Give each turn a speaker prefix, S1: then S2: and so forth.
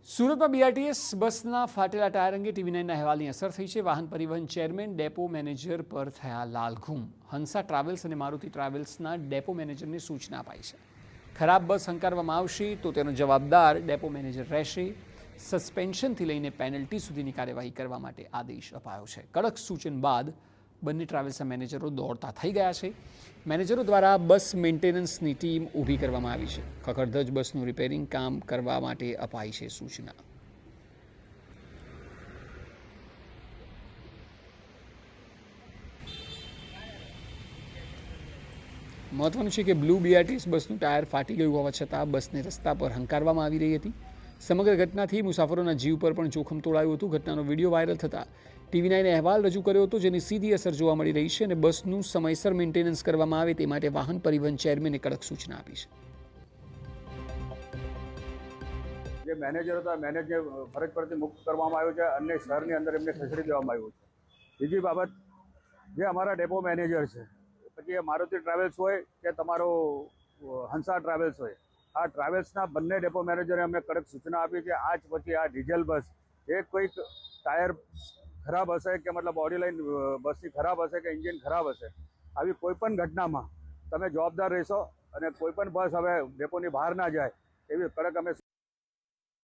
S1: સુરતમાં બીઆરટીએસ બસના ફાટેલા ટાયર અંગે ટીવી9ના અહેવાલની અસર થઈ છે। વાહન પરિવહન ચેરમેન ડેપો મેનેજર પર થયા લાલઘૂમ। હંસા ટ્રાવેલ્સ અને મારુતિ ટ્રાવેલ્સના ડેપો મેનેજરને સૂચના અપાઈ છે। ખરાબ બસ હંકારવામાં આવશે તો તેનો જવાબદાર ડેપો મેનેજર રહેશે। સસ્પેન્શનથી લઈને પેનલ્ટી સુધીની કાર્યવાહી કરવા માટે આદેશ અપાયો છે। કડક સૂચન બાદ બંને ટ્રાવેલ્સના મેનેજરો દોડતા થઈ ગયા છે। મેનેજરો દ્વારા બસ મેન્ટેનન્સની ટીમ ઊભી કરવામાં આવી છે। ખખડધજ બસનું રિપેરિંગ કામ કરવા માટે અપાઈ છે સૂચના। મહત્વનું છે કે બ્લુ બીઆરટીએસ બસનું ટાયર ફાટી ગયું હોવા છતાં બસને રસ્તા પર હંકારવામાં આવી રહી હતી। સમગ્ર ઘટનાથી મુસાફરોના જીવ પર પણ જોખમ તોળાયું હતું। ઘટનાનો વિડીયો વાયરલ થતાં ટીવી9એ અહેવાલ રજૂ કર્યો હતો, જેની સીધી અસર જોવા મળી રહી છે અને બસનું સમયસર મેન્ટેનન્સ કરવામાં આવે તે માટે વાહન પરિવહન ચેરમેને કડક સૂચના આપી છે।
S2: જે મેનેજર હતા મેનેજરને ફરજ પરથી મુક્ત કરવામાં આવ્યો છે અને શહેરની અંદર એમને ખસેડી દેવામાં આવ્યું છે। બીજી બાબત, જે અમારા ડેપો મેનેજર છે, પછી એ મારુતિ ટ્રાવેલ્સ હોય કે તમારો હંસા ટ્રાવેલ્સ હોય, આ ટ્રાવેલ્સના બંને ડેપો મેનેજરે અમને કડક સૂચના આપી છે। આજ પછી આ ડીઝલ બસ એ કોઈક ટાયર ખરાબ હશે કે મતલબ બોડી લાઇન બસની ખરાબ હશે કે એન્જિન ખરાબ હશે, આવી કોઈ પણ ઘટનામાં તમે જવાબદાર રહેશો અને કોઈ પણ બસ હવે ડેપોની બહાર ના જાય એવી કડક અમે